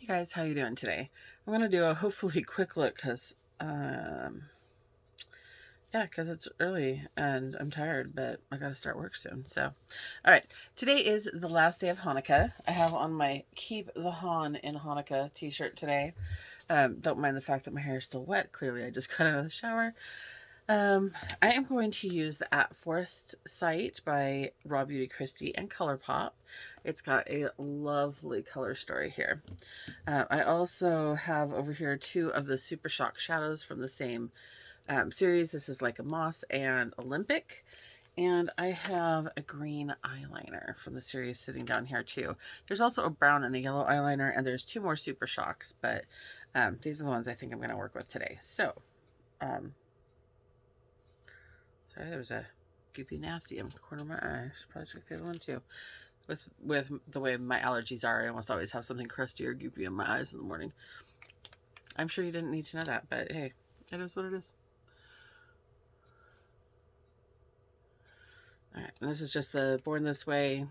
Hey guys, how you doing today? I'm gonna do a hopefully quick look because yeah, because it's early and I'm tired, but I gotta start work soon. So, all right, today is the last day of Hanukkah. I have on my Keep the Han in Hanukkah t-shirt today. Don't mind the fact that my hair is still wet. Clearly, I just got out of the shower. Um, I am going to use the At Forest site by Raw Beauty Kristi and ColourPop. It's got a lovely color story here. I also have over here two of the Super Shock shadows from the same series. This is like a Moss and Olympic. And I have a green eyeliner from the series sitting down here too. There's also a brown and a yellow eyeliner, and there's two more Super Shocks, but these are the ones I think I'm going to work with today. So, sorry, there was a goopy nasty in the corner of my eye. I should probably check the other one too. With the way my allergies are, I almost always have something crusty or goopy in my eyes in the morning. I'm sure you didn't need to know that, but hey, it is what it is. All right, and this is just the Born This Way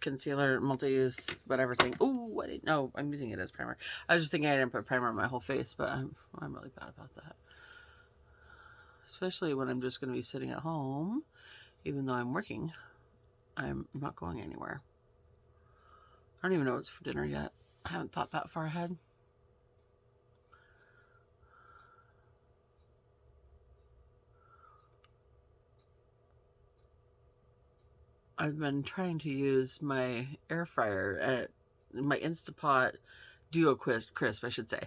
concealer, multi-use, whatever thing. Oh, I didn't know. I'm using it as primer. I was just thinking I didn't put primer on my whole face, but I'm really bad about that. Especially when I'm just going to be sitting at home, even though I'm working. I'm not going anywhere. I don't even know what's for dinner yet. I haven't thought that far ahead. I've been trying to use my air fryer at my Instapot Duo Crisp, I should say,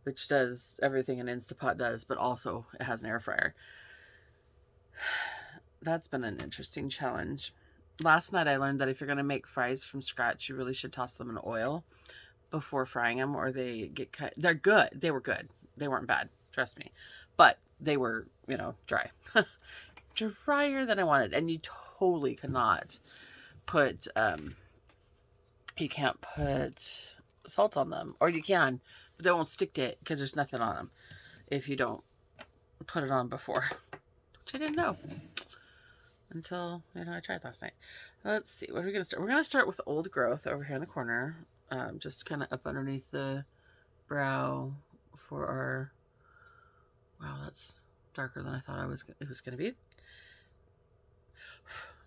which does everything an Instapot does, but also it has an air fryer. That's been an interesting challenge. Last night I learned that if you're going to make fries from scratch, you really should toss them in oil before frying them, or they get cut. They're good. They were good. They weren't bad, trust me. But they were, dry. Drier than I wanted. And you totally cannot put you can't put salt on them, or you can, but they won't stick to it because there's nothing on them if you don't put it on before, which I didn't know until I tried last night. Let's see, what are we gonna start? We're gonna start with Old Growth over here in the corner, just kind of up underneath the brow for our. Wow, that's darker than I thought it was gonna be.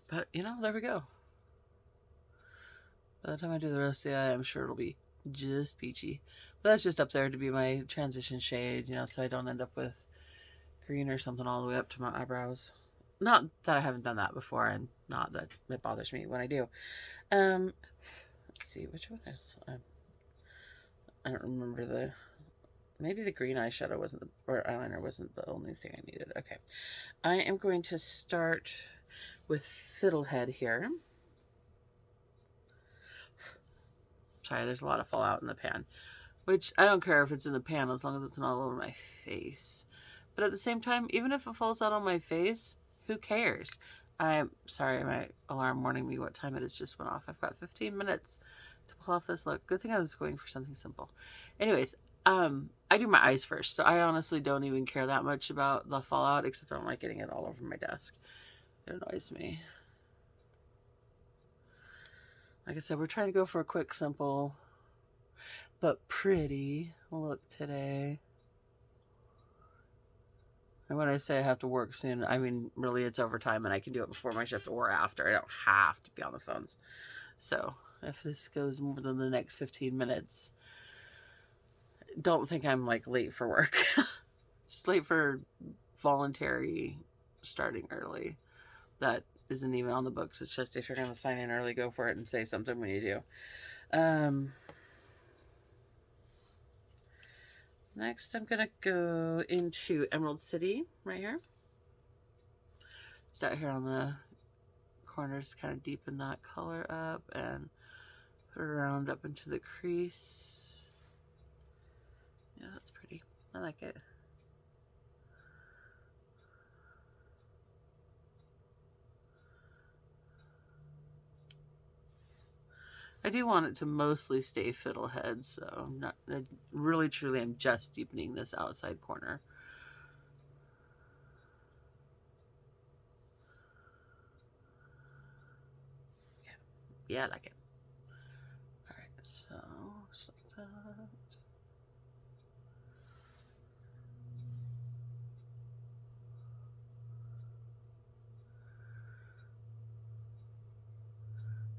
But there we go. By the time I do the rest of the eye, I'm sure it'll be just peachy. But that's just up there to be my transition shade, so I don't end up with green or something all the way up to my eyebrows. Not that I haven't done that before, and not that it bothers me when I do. Let's see, which one is... I don't remember maybe the green eyeshadow wasn't, or eyeliner wasn't the only thing I needed. Okay. I am going to start with Fiddlehead here. Sorry, there's a lot of fallout in the pan, which I don't care if it's in the pan as long as it's not all over my face. But at the same time, even if it falls out on my face, who cares? I'm sorry, my alarm warning me what time it is just went off. I've got 15 minutes to pull off this look. Good thing I was going for something simple. Anyways, I do my eyes first, so I honestly don't even care that much about the fallout, except I don't like getting it all over my desk. It annoys me. Like I said, we're trying to go for a quick, simple, but pretty look today. And when I say I have to work soon, I mean, really, it's overtime, and I can do it before my shift or after. I don't have to be on the phones. So if this goes more than the next 15 minutes, don't think I'm like late for work. Just late for voluntary starting early. That isn't even on the books. It's just if you're going to sign in early, go for it and say something when you do. Next, I'm going to go into Emerald City right here. Just out here on the corners, kind of deepen that color up and put it around up into the crease. Yeah, that's pretty. I like it. I do want it to mostly stay fiddlehead, so not really truly I'm just deepening this outside corner. Yeah, I like it. Alright, so just like that.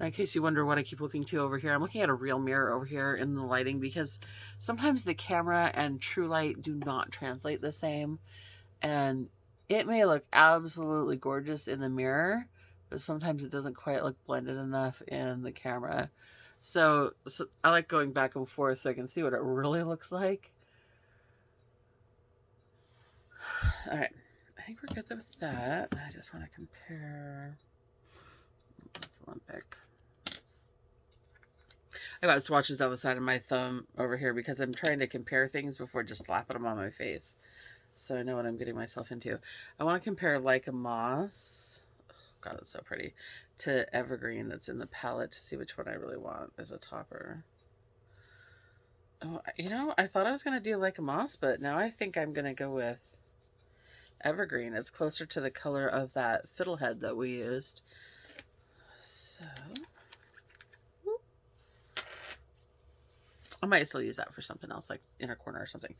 In case you wonder what I keep looking to over here, I'm looking at a real mirror over here in the lighting because sometimes the camera and true light do not translate the same. And it may look absolutely gorgeous in the mirror, but sometimes it doesn't quite look blended enough in the camera. So I like going back and forth so I can see what it really looks like. All right, I think we're good with that. I just want to compare. That's Olympic. I got swatches down the side of my thumb over here because I'm trying to compare things before just slapping them on my face. So I know what I'm getting myself into. I want to compare Like a Moss. Oh, God, it's so pretty. To Evergreen that's in the palette to see which one I really want as a topper. Oh, you know, I thought I was going to do Like a Moss, but now I think I'm going to go with Evergreen. It's closer to the color of that fiddlehead that we used. So I might still use that for something else, like inner corner or something.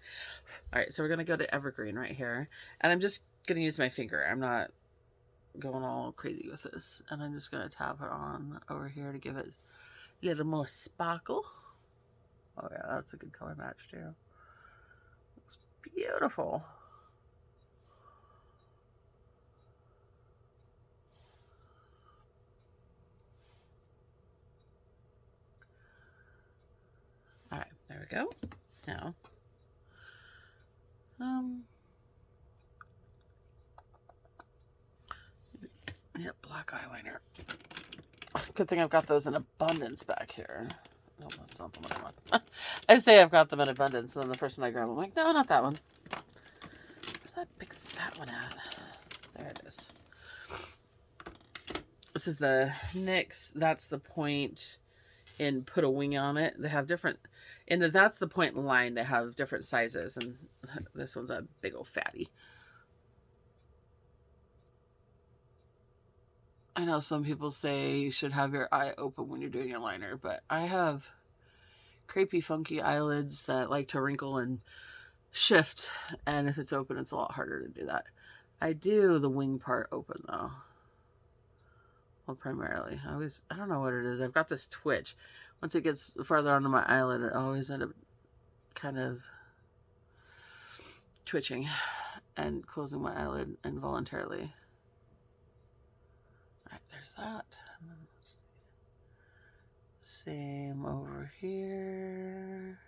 All right, so we're going to go to Evergreen right here. And I'm just going to use my finger. I'm not going all crazy with this. And I'm just going to tap it on over here to give it a little more sparkle. Oh, yeah, that's a good color match, too. Looks beautiful. All right, there we go. Now, yeah, black eyeliner. Good thing I've got those in abundance back here. No, that's not the one I want. I say I've got them in abundance, and then the first one I grab, I'm like, no, not that one. Where's that big fat one at? There it is. This is the NYX That's the Point in Put a Wing on It. They have different, in the That's the Point line, they have different sizes, and this one's a big old fatty. I know some people say you should have your eye open when you're doing your liner, but I have crepey, funky eyelids that like to wrinkle and shift, and if it's open, it's a lot harder to do that. I do the wing part open, though. Well, primarily. I don't know what it is. I've got this twitch. Once it gets farther onto my eyelid, I always end up kind of twitching and closing my eyelid involuntarily. Alright, there's that. Same over here.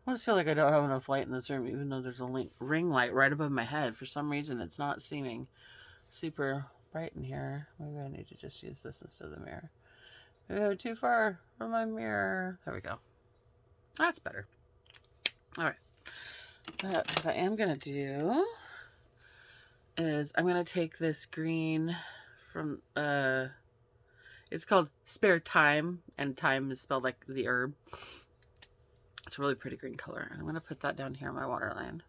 I just feel like I don't have enough light in this room, even though there's a ring light right above my head. For some reason, it's not seeming super bright in here. Maybe I need to just use this instead of the mirror. Maybe I'm too far from my mirror. There we go. That's better. All right. But what I am going to do is I'm going to take this green from, it's called Spare Time, and thyme is spelled like the herb. It's a really pretty green color. And I'm going to put that down here on my waterline.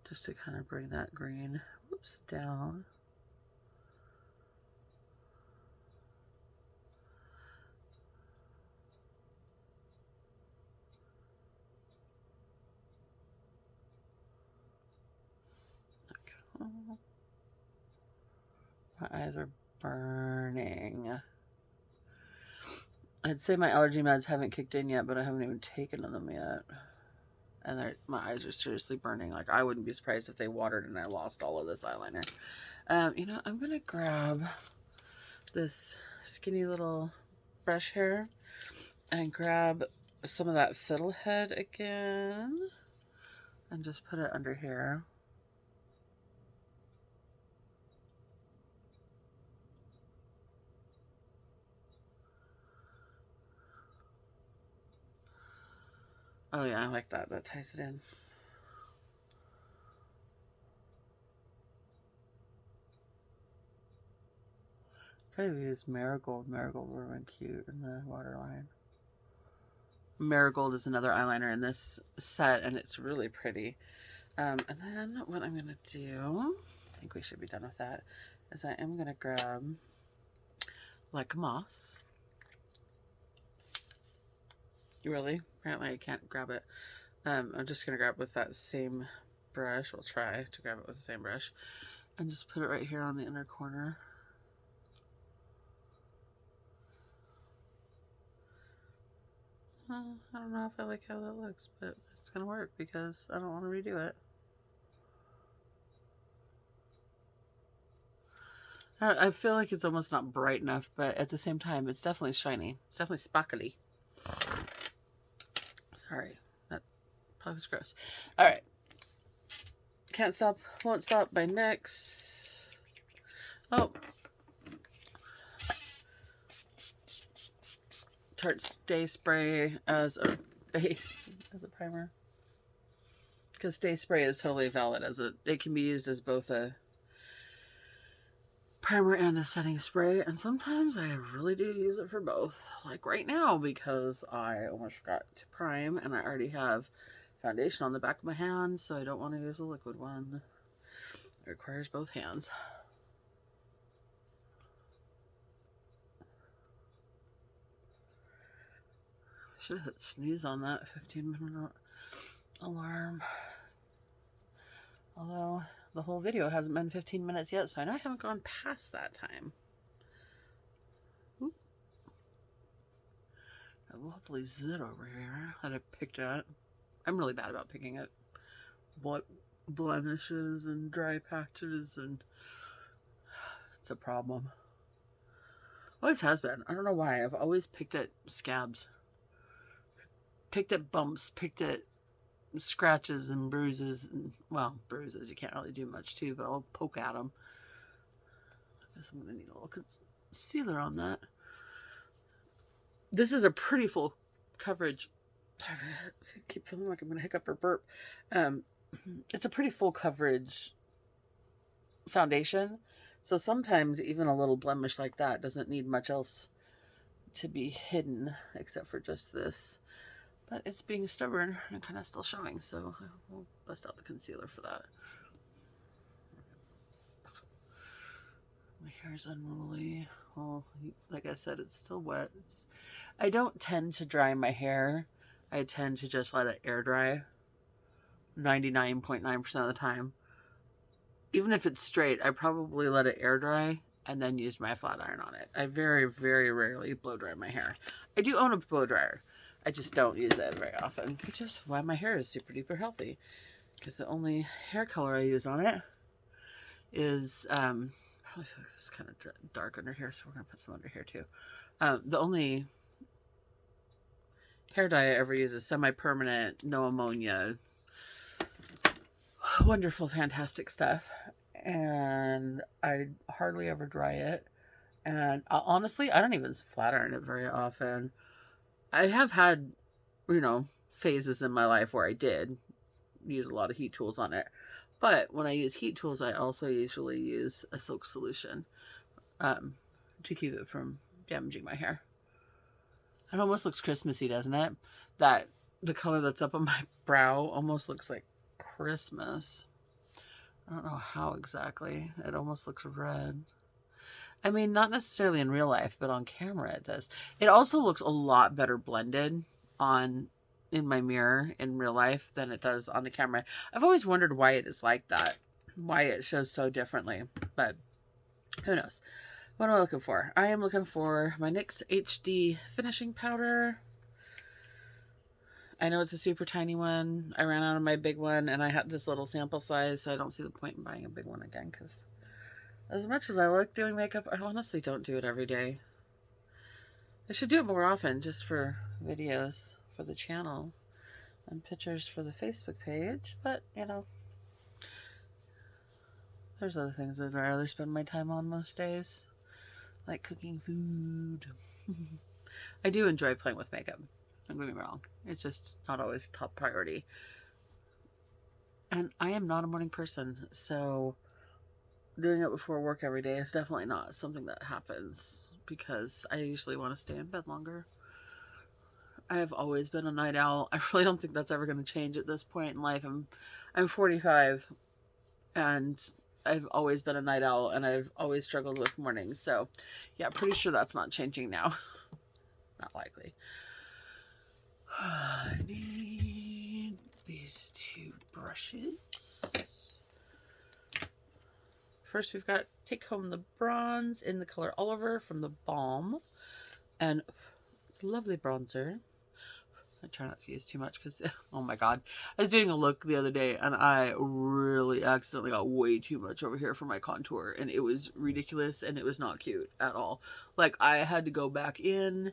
Just to kind of bring that green, whoops, down. Okay. My eyes are burning. I'd say my allergy meds haven't kicked in yet, but I haven't even taken them yet. And my eyes are seriously burning. Like, I wouldn't be surprised if they watered and I lost all of this eyeliner. You know, I'm going to grab this skinny little brush here and grab some of that fiddlehead again and just put it under here. Oh yeah, I like that. That ties it in. Could have used Marigold. Marigold would have been cute in the waterline. Marigold is another eyeliner in this set, and it's really pretty. And then what I'm going to do think we should be done with that. Is I am going to grab like moss. Really? Apparently I can't grab it. I'm just going to grab with that same brush. We'll try to grab it with the same brush. And just put it right here on the inner corner. I don't know if I like how that looks, but it's going to work because I don't want to redo it. I feel like it's almost not bright enough, but at the same time, it's definitely shiny. It's definitely sparkly. Sorry, that probably was gross. All right. Can't Stop, Won't Stop by NYX. Oh. Tarte Stay Spray as a base, as a primer. Because Stay Spray is totally valid as a, it can be used as both a primer and a setting spray, and sometimes I really do use it for both, like right now, because I almost forgot to prime and I already have foundation on the back of my hand, so I don't want to use a liquid one. It requires both hands. I should have hit snooze on that 15-minute alarm, although the whole video hasn't been 15 minutes yet, so I know I haven't gone past that time. Oop. A lovely zit over here that I picked at. I'm really bad about picking at blemishes and dry patches, and it's a problem. Always has been. I don't know why. I've always picked at scabs. Picked at bumps, picked at scratches and bruises. And, well, bruises, you can't really do much to, but I'll poke at them. I guess I'm going to need a little concealer on that. This is a pretty full coverage. I keep feeling like I'm going to hiccup or burp. It's a pretty full coverage foundation. So sometimes even a little blemish like that doesn't need much else to be hidden except for just this. But it's being stubborn and kind of still showing, so we'll bust out the concealer for that. My hair's unruly. Well, like I said, it's still wet. I don't tend to dry my hair. I tend to just let it air dry 99.9% of the time. Even if it's straight, I probably let it air dry and then use my flat iron on it. I very, very rarely blow dry my hair. I do own a blow dryer. I just don't use it very often, which is why my hair is super duper healthy. Because the only hair color I use on it is, probably it's kind of dark under here, so we're going to put some under here too. The only hair dye I ever use is semi-permanent, no ammonia. Wonderful, fantastic stuff. And I hardly ever dry it. And honestly, I don't even flat iron it very often. I have had, you know, phases in my life where I did use a lot of heat tools on it. But when I use heat tools, I also usually use a silk solution to keep it from damaging my hair. It almost looks Christmassy, doesn't it? That the color that's up on my brow almost looks like Christmas. I don't know how exactly. It almost looks red. I mean, not necessarily in real life, but on camera it does. It also looks a lot better blended in my mirror in real life than it does on the camera. I've always wondered why it is like that, why it shows so differently, but who knows. What am I looking for? I am looking for my NYX HD finishing powder. I know it's a super tiny one. I ran out of my big one, and I had this little sample size, so I don't see the point in buying a big one again, because as much as I like doing makeup, I honestly don't do it every day. I should do it more often, just for videos for the channel and pictures for the Facebook page, but, you know, there's other things I'd rather spend my time on most days, like cooking food. I do enjoy playing with makeup, don't get me wrong. It's just not always top priority. And I am not a morning person, so doing it before work every day is definitely not something that happens, because I usually want to stay in bed longer. I have always been a night owl. I really don't think that's ever going to change at this point in life. I'm 45, and I've always been a night owl and I've always struggled with mornings. So yeah, pretty sure that's not changing now. Not likely. I need these two brushes. First, we've got Take Home the Bronze in the color Oliver from the Balm. And it's a lovely bronzer. I try not to use too much because, oh my god. I was doing a look the other day and I really accidentally got way too much over here for my contour. And it was ridiculous and it was not cute at all. Like, I had to go back in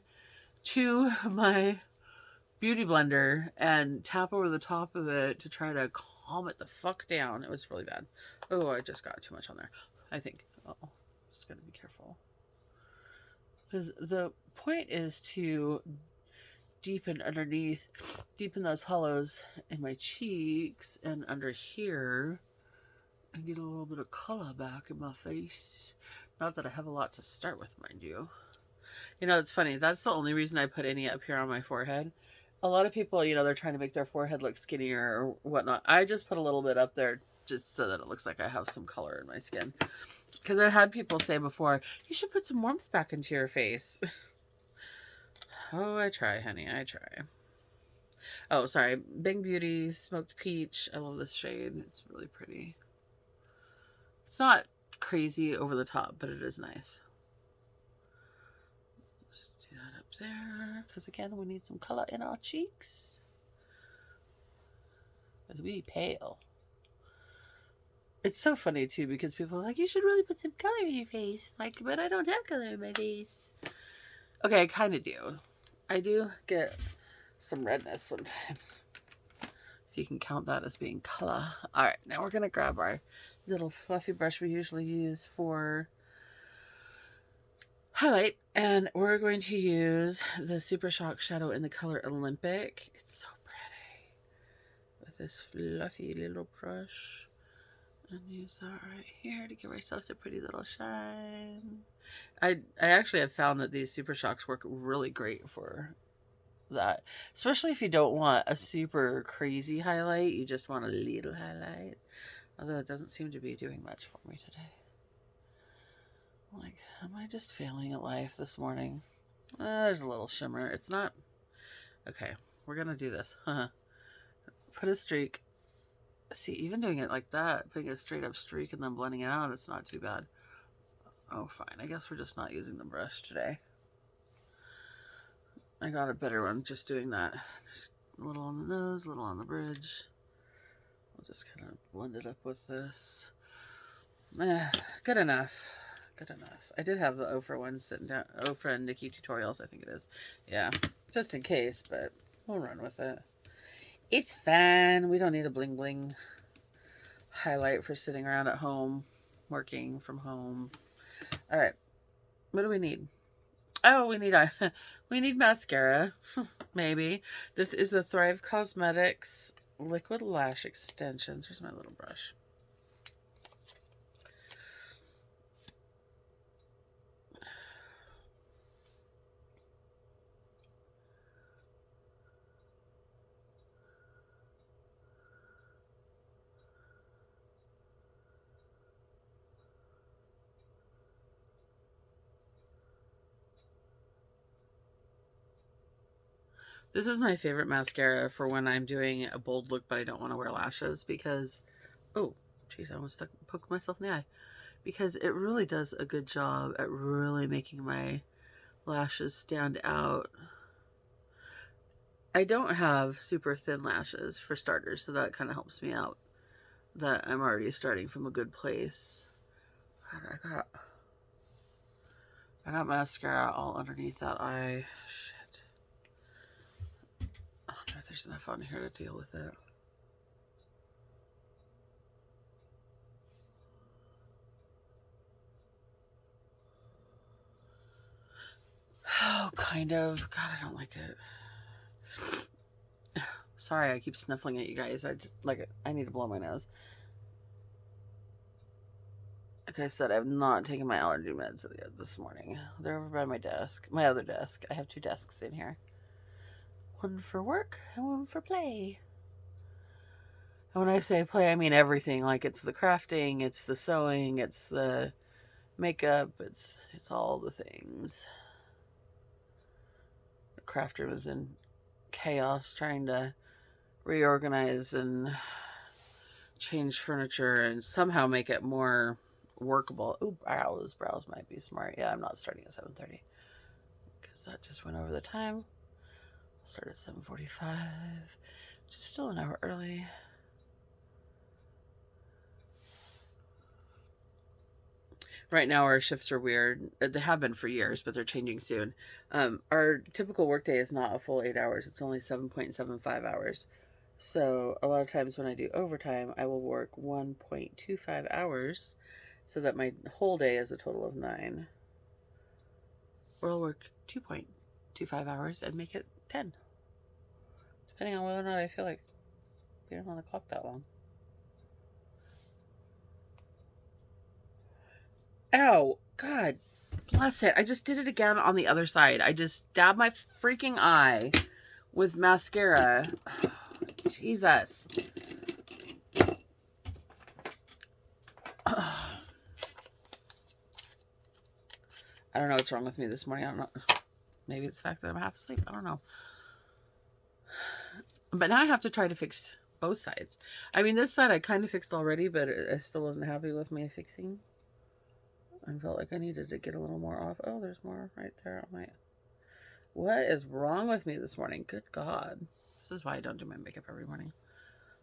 to my beauty blender and tap over the top of it to try to calm it the fuck down. It was really bad. Oh, I just got too much on there, I think. Oh, just gotta be careful. Because the point is to deepen underneath, deepen those hollows in my cheeks and under here, and get a little bit of color back in my face. Not that I have a lot to start with, mind you. You know, it's funny. That's the only reason I put any up here on my forehead. A lot of people, you know, they're trying to make their forehead look skinnier or whatnot. I just put a little bit up there just so that it looks like I have some color in my skin. Because I've had people say before, you should put some warmth back into your face. Oh, I try, honey. I try. Oh, sorry. Bang Beauty Smoked Peach. I love this shade. It's really pretty. It's not crazy over the top, but it is nice. Let's do that up there. Because, again, we need some color in our cheeks. Because we pale. It's so funny, too, because people are like, you should really put some color in your face. I'm like, but I don't have color in my face. Okay, I kind of do. I do get some redness sometimes. If you can count that as being color. Alright, now we're going to grab our little fluffy brush we usually use for highlight. And we're going to use the Super Shock shadow in the color Olympic. It's so pretty. With this fluffy little brush. And use that right here to give ourselves a pretty little shine. I actually have found that these Super Shocks work really great for that. Especially if you don't want a super crazy highlight. You just want a little highlight. Although it doesn't seem to be doing much for me today. Like, am I just failing at life this morning? There's a little shimmer. It's not... Okay, we're going to do this. Put a streak. See, even doing it like that, putting a straight up streak and then blending it out, it's not too bad. Oh, fine. I guess we're just not using the brush today. I got a better one just doing that. Just a little on the nose, a little on the bridge. We'll just kind of blend it up with this. Good enough. Good enough. I did have the Ofra one sitting down. Ofra and Nikki tutorials, I think it is. Yeah, just in case, but we'll run with it. It's fine. We don't need a bling bling highlight for sitting around at home, working from home. All right. What do we need? Oh, we need mascara. Maybe. This is the Thrive Cosmetics Liquid Lash Extensions. Here's my little brush. This is my favorite mascara for when I'm doing a bold look, but I don't want to wear lashes because, oh, geez, I almost poked myself in the eye. Because it really does a good job at really making my lashes stand out. I don't have super thin lashes for starters, so that kind of helps me out. That I'm already starting from a good place. I got mascara all underneath that eye. Shit. I don't know if there's enough on here to deal with it. Oh, kind of. God, I don't like it. Sorry, I keep sniffling at you guys. I just like it. I need to blow my nose. Like I said, I have not taken my allergy meds yet this morning. They're over by my desk. My other desk. I have two desks in here. One for work and one for play. And when I say play, I mean everything. Like it's the crafting, it's the sewing, it's the makeup, it's all the things. The craft room is in chaos, trying to reorganize and change furniture and somehow make it more workable. Ooh, brows. Brows might be smart. Yeah, I'm not starting at 7:30 because that just went over the time. I'll start at 7:45, which is still an hour early. Right now our shifts are weird. They have been for years, but they're changing soon. Our typical workday is not a full 8 hours. It's only 7.75 hours. So a lot of times when I do overtime, I will work 1.25 hours so that my whole day is a total of 9. Or I'll work 2.25 hours and make it 10, depending on whether or not I feel like being on the clock that long. Ow, God bless it. I just did it again on the other side. I just dabbed my freaking eye with mascara. Jesus. I don't know what's wrong with me this morning. I don't know. Maybe it's the fact that I'm half asleep. I don't know. But now I have to try to fix both sides. I mean, this side I kind of fixed already, but I still wasn't happy with me fixing. I felt like I needed to get a little more off. Oh, there's more right there. What is wrong with me this morning? Good God. This is why I don't do my makeup every morning.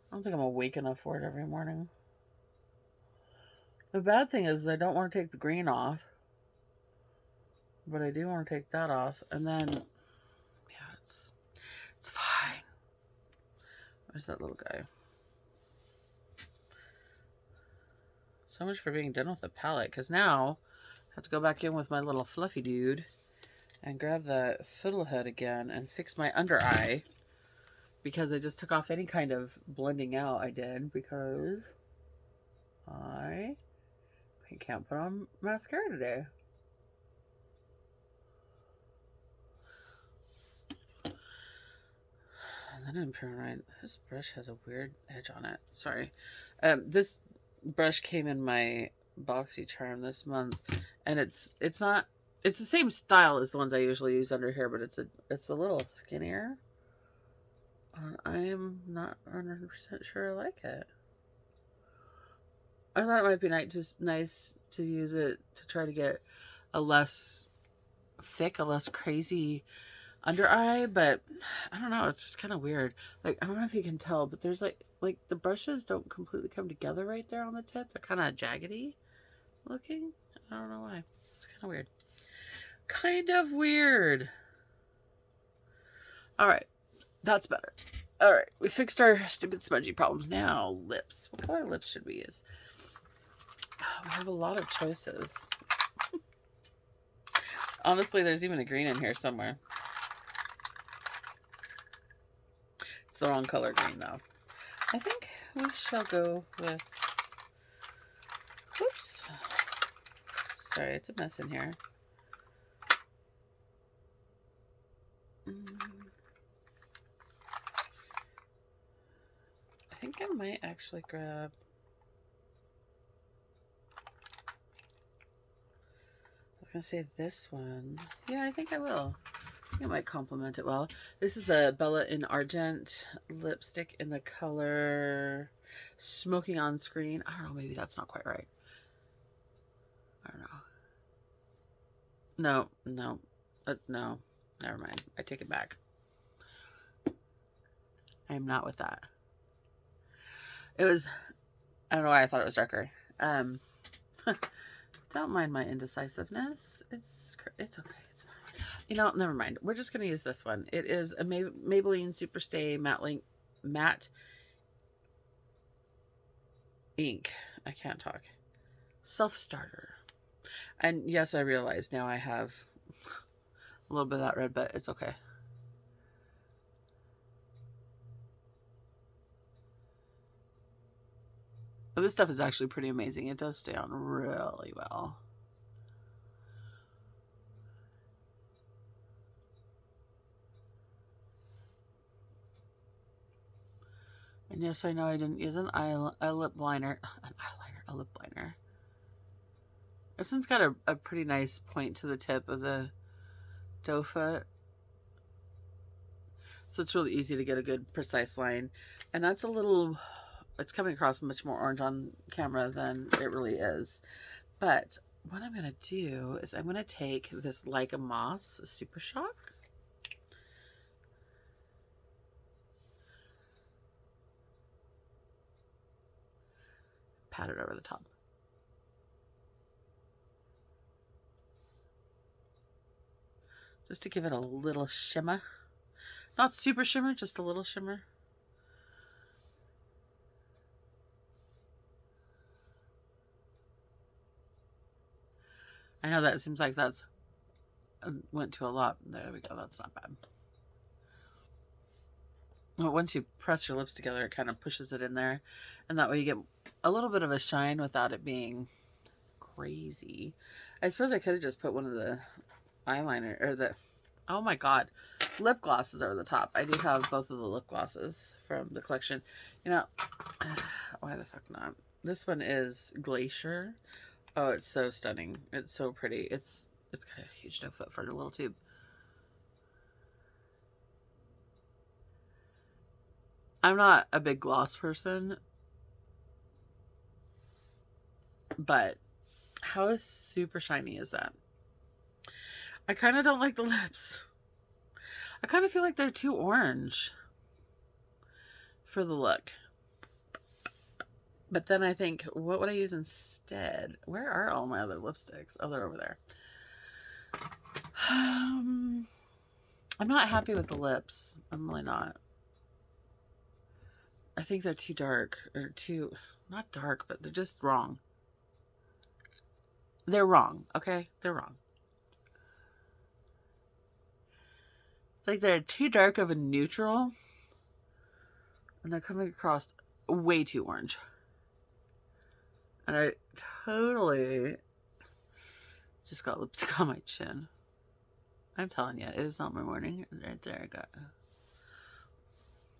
I don't think I'm awake enough for it every morning. The bad thing is I don't want to take the green off. But I do want to take that off. And then, yeah, it's fine. Where's that little guy? So much for being done with the palette. Because now I have to go back in with my little fluffy dude and grab the fiddlehead again and fix my under eye. Because I just took off any kind of blending out I did. Because I can't put on mascara today. And then in this brush has a weird edge on it. Sorry. This brush came in my BoxyCharm this month, and it's not. It's the same style as the ones I usually use under here, but it's a little skinnier. I am not 100% sure I like it. I thought it might be nice to use it to try to get a less thick, a less crazy under eye, but I don't know, it's just kind of weird. Like, I don't know if you can tell, but there's like the brushes don't completely come together right there on the tip. They're kind of jaggedy looking. I don't know why. It's kind of weird. Kind of weird. All right, that's better. All right, we fixed our stupid smudgy problems. Now, lips. What color lips should we use? We have a lot of choices. Honestly, there's even a green in here somewhere. It's the wrong color green, though. I think we shall go with... Whoops. Sorry, it's a mess in here. I think I might actually grab... I was going to say this one. Yeah, I think I will. I think it might complement it well. This is the Bella in Argent lipstick in the color Smoking on Screen. I don't know, maybe that's not quite right. I don't know. No. No. Never mind. I take it back. I am not with that. It was... I don't know why I thought it was darker. Don't mind my indecisiveness. It's okay. It's fine. You know, never mind. We're just going to use this one. It is a Maybelline Superstay Matte Ink. I can't talk. Self-starter. And yes, I realize now I have a little bit of that red, but it's okay. But this stuff is actually pretty amazing. It does stay on really well. And yes, I know I didn't use a lip liner. A lip liner. This one's got a pretty nice point to the tip of the doe foot. So it's really easy to get a good precise line. And that's a little, it's coming across much more orange on camera than it really is. But what I'm going to do is I'm going to take this Like a Moss Super Shock. Pat it over the top. Just to give it a little shimmer. Not super shimmer, just a little shimmer. I know that seems like that's went to a lot. There we go. That's not bad. Well, once you press your lips together, it kind of pushes it in there. And that way you get a little bit of a shine without it being crazy. I suppose I could have just put one of the eyeliner, or the, oh my god, lip glosses over the top. I do have both of the lip glosses from the collection. You know, why the fuck not? This one is Glacier. Oh, it's so stunning. It's so pretty. It's got a huge doe foot for a little tube. I'm not a big gloss person, but how super shiny is that? I kind of don't like the lips. I kind of feel like they're too orange for the look. But then I think, what would I use instead? Where are all my other lipsticks? Oh, they're over there. I'm not happy with the lips. I'm really not. I think they're too dark, or too, not dark, but they're just wrong. They're wrong, okay? They're wrong. It's like they're too dark of a neutral, and they're coming across way too orange. And I totally just got lipstick on my chin. I'm telling you, it is not my morning. Right there, I got.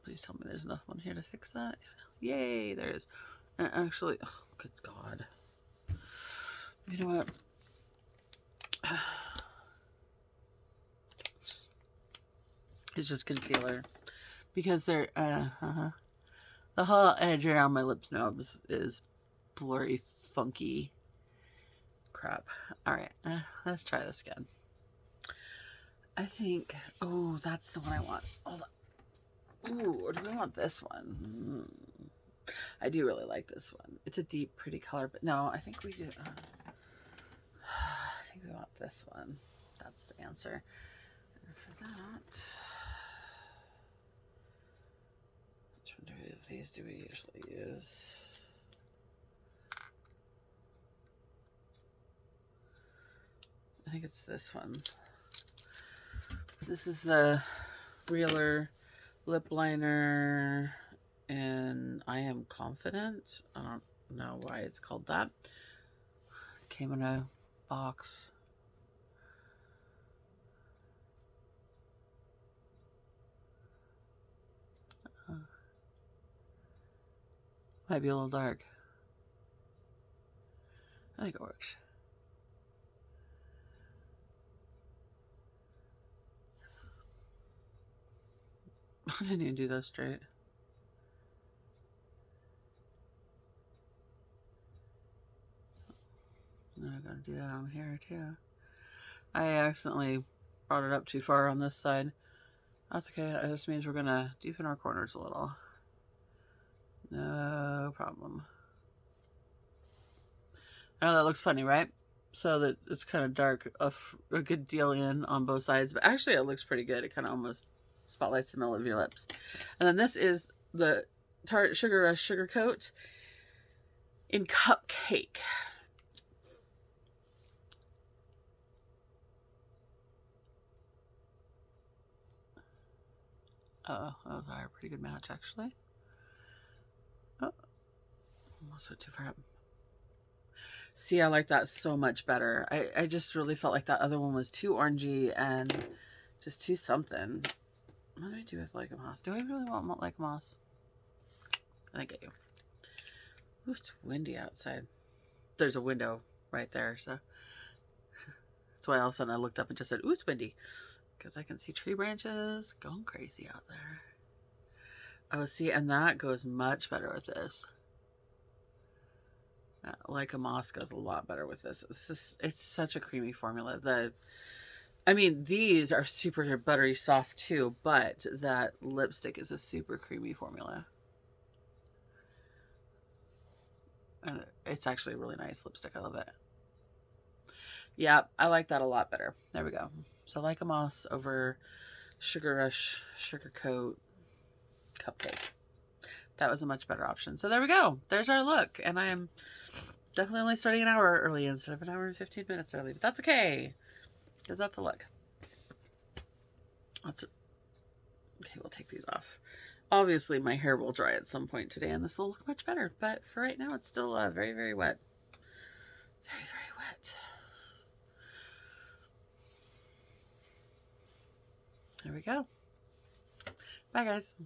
Please tell me there's enough one here to fix that. Yay, there is. And actually, oh, good God. You know what? It's just concealer. Because they're, the whole edge around my lip snobs is blurry, funky crap. Alright, let's try this again. I think, oh, that's the one I want. Hold on. Ooh, or do we want this one? I do really like this one. It's a deep, pretty color, but no, I think we do. I think we want this one. That's the answer. And for that, which one of these do we usually use? I think it's this one. This is the Realer lip liner, and I Am Confident. I don't know why it's called that. Came in a box. Might be a little dark. I think it works. I didn't even do that straight. Now I gotta do that on here too. I accidentally brought it up too far on this side. That's okay. That just means we're gonna deepen our corners a little. No problem. I know that looks funny, right? So that it's kind of dark, a good deal in on both sides, but actually it looks pretty good. It kind of almost spotlights the middle of your lips. And then this is the Tarte Sugar Rush Sugar Coat in Cupcake. Oh, those are a pretty good match, actually. Oh, almost went too far up. See, I like that so much better. I just really felt like that other one was too orangey and just too something. What do I do with Like a Moss? Do I really want Like a Moss? I think I do. Ooh, it's windy outside. There's a window right there, so that's why all of a sudden I looked up and just said, ooh, it's windy. Because I can see tree branches going crazy out there. Oh, see, and that goes much better with this. Like a Moss goes a lot better with this. It's such a creamy formula. I mean, these are super buttery soft too, but that lipstick is a super creamy formula. And it's actually a really nice lipstick. I love it. Yeah, I like that a lot better. There we go. So Like a Moss over Sugar Rush, Sugar Coat, Cupcake. That was a much better option. So there we go. There's our look. And I am definitely only starting an hour early instead of an hour and 15 minutes early. But that's okay. Because that's a look. Okay, we'll take these off. Obviously, my hair will dry at some point today, and this will look much better. But for right now, it's still very, very wet. Very, very wet. There we go. Bye, guys.